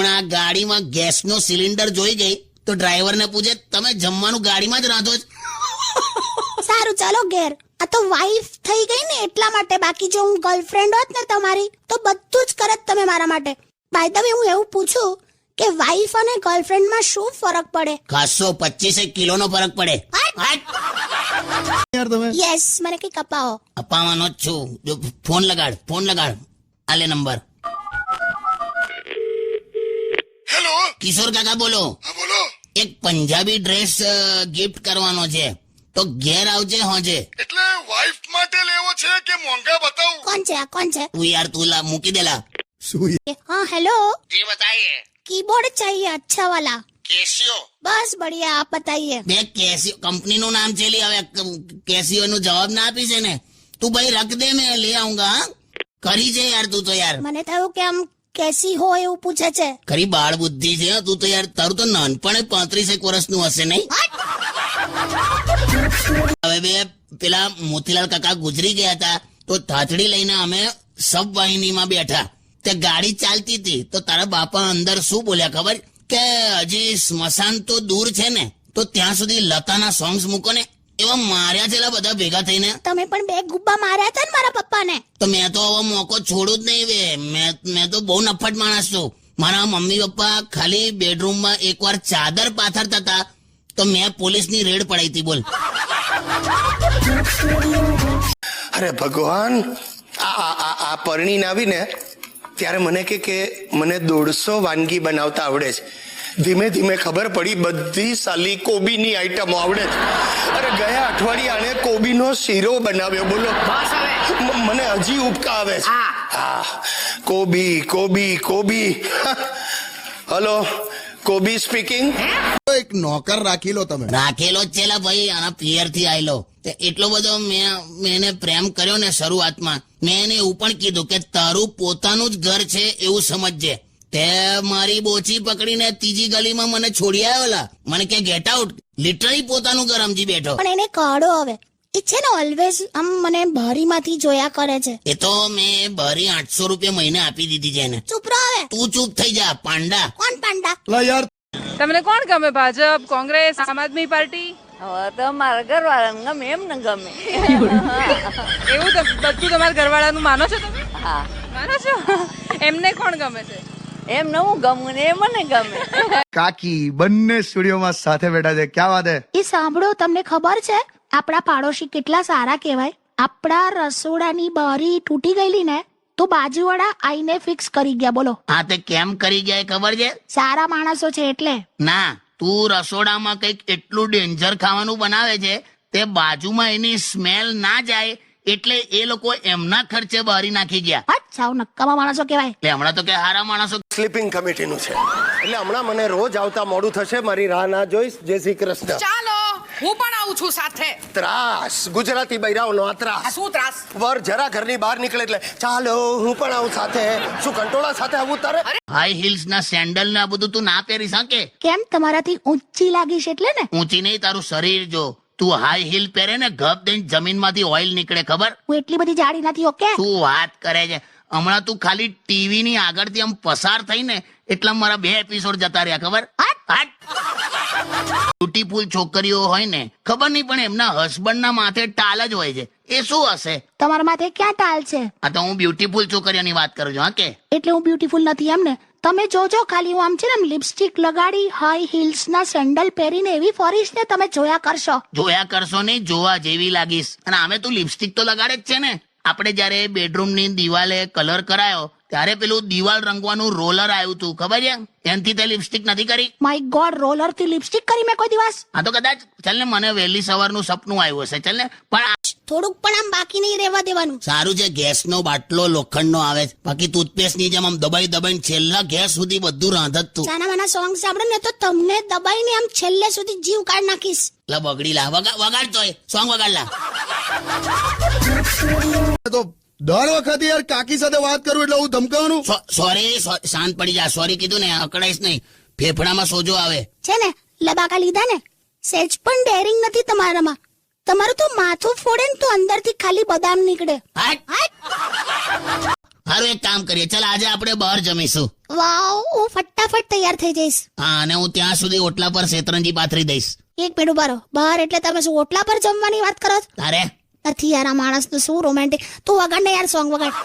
હમણાં ગાડીમાં ગેસનો સિલિન્ડર જોઈ ગઈ તો ડ્રાઈવરને પૂછે તમે જમવાનું ગાડીમાં જ રાંધો છો? સારું ચાલો ઘેર. આ તો વાઈફ થઈ ગઈ ને એટલા માટે. બાકી જો હું ગર્લફ્રેન્ડ હોત ને તમારી તો બધું જ કરત તમે મારા માટે. બાય ધ વે હું એવું પૂછું કે વાઈફ અને ગર્લફ્રેન્ડમાં શું ફરક પડે? ખાસો 25 કિલોનો ફરક પડે. યાર તમે યસ, મને કઈક અપાવો. અપાવાનો જ છું. જો ફોન લગાડ. આલે નંબર. હેલો. કિશોર કાકા બોલો. હા બોલો. એક પંજાબી ડ્રેસ ગિફ્ટ કરવાનો છે તો ઘેર આવજે હોજે. એટલે વાઇફ માટે લેવો છે કે મોંઘા બતાવું? કોણ છે આ? કોણ છે? તું યાર તું લા મૂકી દેલા. શું हाँ हेलो, જી બતાઈએ. कीबोर्ड चाहिए अच्छा वाला. કેશિયો. बस बढ़िया, आप बताइए. બે કેસિયો કંપનીનું નામ છે લી. હવે કેસિયો નો જવાબ ના આપી છે ને તું ભાઈ રખ દે, મેં લઈ આऊंगा. હા કરી છે યાર તું તો યાર. મને થયું કે આમ કેસી હો એવું પૂછે છે. ખરી બાળ બુદ્ધિ છે હો તું તો યાર. તારું તો નાનપણે 35 વર્ષનું હશે નહીં? હવે બે પેલા મોતીલાલ કાકા ગુજરી ગયા હતા તો થાચડી લઈને અમે સબ વાહિનીમાં બેઠા. તે ગાડી ચાલતી હતી તો તારા બાપા અંદર શું બોલ્યા ખબર? કે હજી સ્મશાન તો દૂર છે ને તો ત્યાં સુધી લતાના સોંગ્સ મૂકો ને. એવા માર્યા છે બધા ભેગા થઈને. તમે પણ 2 ગુબ્બા માર્યા હતા ને મારા પપ્પાને. તો મેં તો હવે મોકો છોડું જ નહીં વે. મેં તો બહુ નફટ માણસ છું. મારા મમ્મી પપ્પા ખાલી બેડરૂમમાં એકવાર ચાદર પાથરતા હતા તો મેં પોલીસની રેડ પડાઈ હતી. બોલ. અરે ભગવાન, આ પરણીને આવીને ત્યારે મને કે મને 150 વાનગી બનાવતા આવડે છે. ધીમે ધીમે ખબર પડી બધી સાલી કોબીની આઈટમો આવડે છે. અરે ગયા અઠવાડિયે આણે કોબીનો શીરો બનાવ્યો. બોલો, મને હજી ઉપકા આવે છે. હા, કોબી. હલો, કોબી સ્પીકિંગ. એક નોકર રાખી લો તમે. રાખેલો જ છે લા ભાઈ. આના પિયર થી આવેલો. એટલો બધો મેં એને પ્રેમ કર્યો ને શરૂઆતમાં. મેં એને એવું પણ કીધું કે તારું પોતાનું જ ઘર છે એવું સમજજે. તે મારી બોચી પકડીને ત્રીજી ગલીમાં મને છોડી આવ્યો લા. મને કે ગેટ આઉટ. લિટરલી પોતાનું ઘર સમજી બેઠો. પણ એને કાઢો હવે. એ છે ને ઓલવેઝ આમ મને બારીમાંથી જોયા કરે છે. એ તો મેં બારી 800 રૂપિયા મહિને આપી દીધી છે એને. ચૂપ રહો હવે. તું ચૂપ થઈ જા પાંડા. કોણ પાંડા? લા યાર તમને કોણ ગમે? ભાજપ, કોંગ્રેસ, આમ આદમી પાર્ટી? હવે તો મારા ઘરવાળાને ગમે એમ ને ગમે. એવું તો બધું તમારા ઘરવાળાનું માનો છો તમે? હા, માનો છો? એમને કોણ ગમે છે? એમને હું ગમું ને એ મને ગમે. કાકી બંને સ્ટુડિયોમાં સાથે બેઠા છે. ક્યાં વાત હે? એ સાંભળો, તમને ખબર છે આપણા પાડોશી કેટલા સારા કહેવાય? આપણા રસોડાની બારી તૂટી ગયેલી ને તો બાજુવાળા આઈને ફિક્સ કરી ગયા. બોલો. હા તે કેમ કરી ગયા એ ખબર છે? સારા માણસો છે એટલે. ના, તું રસોડામાં કઈક એટલું ડેન્જર ખાવાનું બનાવે છે તે બાજુમાં એની સ્મેલ ના જાય એટલે એ લોકો એમના ખર્ચે બારી નાખી ગયા. હટ, સાવ નક્કામાં માણસો કહેવાય. એટલે હમણાં તો કે હારા માણસો. સ્લીપિંગ કમિટીનું છે એટલે હમણાં મને રોજ આવતા મોડું થશે. મારી રાહ ના જોઈશ. જય શ્રી કૃષ્ણ. ચાલો હું પણ આવું છું સાથે. ત્રાસ, ગુજરાતી બૈરાઓનો આ આ ત્રાસ. શું ત્રાસ? વર જરા ઘરની બહાર નીકળે એટલે ચાલો હું પણ આવું સાથે. શું કંટોળા સાથે આવું તારે? હાઈ હીલ્સ ના સેન્ડલ ને આ બધું તું ના પહેરી શકે. કેમ, તમારાથી ઊંચી લાગીશ એટલે ને? ઊંચી નહીં, તારું શરીર જો. તું હાઈ હીલ પહેરે ને ગપ દઈને જમીનમાંથી ઓઇલ નીકળે ખબર? હું એટલી બધી જાડી નથી. ઓકે, તું વાત કરે છે. હમણાં તું ખાલી ટીવી ની આગળથી આમ પસાર થઈ ને એટલા મારા 2 એપિસોડ જતા રહ્યા ખબર? બ્યુટીફુલ છોકરીઓ હોય ને ખબર નહીં પણ એમના હસબન્ડ ના માથે ટાલ જ હોય છે. એ શું હશે? તમારા માથે ક્યાં ટાલ છે? આ તો હું બ્યુટીફુલ છોકરીઓની વાત કરું છું. હા કે એટલે હું બ્યુટીફુલ નથી એમ ને? તમે જોજો, ખાલી હું આમ છે ને લિપસ્ટિક લગાડી હાઈ હીલ્સ ના સેન્ડલ પહેરીને એવી ફરીશ ને તમે જોયા કરશો. જોયા કરશો નહીં, જોવા જેવી લાગીશ. અને આમે તું લિપસ્ટિક તો લગાડે જ છે ને. આપણે જયારે બેડરૂમ ની દિવાલે કલર કરાયો ત્યારે પેલું દિવાલ રંગવાનું રોલર આવ્યું તું ખબર છે? એનથી તે લિપસ્ટિક નથી કરી? માય ગોડ, રોલર થી લિપસ્ટિક કરી મેં કોઈ દિવસ? હા તો કદાચ ચાલ ને મને વહેલી સવારનું સપનું આવ્યું હશે. ચાલ ને. પણ થોડુંક પણ આમ બાકી નહીં રહેવા દેવાનું. સારું છે ગેસનો બાટલો લોખંડનો આવે છે. બાકી ટૂથપેસ્ટ ની જેમ આમ દબાઈ છેલ્લા ગેસ સુધી બધું રાંધત તું. સાના માના સોંગ સાંભળે ને તો તમને દબાઈને આમ છેલ્લે સુધી જીવ કાઢ નાખીશ. લા બગડી લા વગાડ તોય સોંગ વગાડ લા. તો દર વખતે યાર કાકી સાથે વાત કરું એટલે હું ધમકાવાનું. સોરી, શાંત પડી જા. સોરી કીધું ને અકળાઈશ નહીં. ફેફડામાં સોજો આવે છે ને લબાકા લીધા ને. સેજ પણ ડેરિંગ નથી તમારામાં. તમારું તો માથું ફોડે ને તો અંદરથી ખાલી બદામ નીકળે. હારું એક કામ કરીએ. ચાલ આજે આપણે બહાર જમીશું. વાવ, હું ફટાફટ તૈયાર થઈ જઈશ. હા, અને હું ત્યાં સુધી ઓટલા પર શેતરંજી પાથરી દઈશ. એક મિનિટ ઉભા રહો. બહાર એટલે તમે શું ઓટલા પર જમવાની વાત કરો છો? તારે નથી યાર, આ માણસ તો શું રોમેન્ટિક. તું વગાડ ને યાર, સોંગ વગાડ.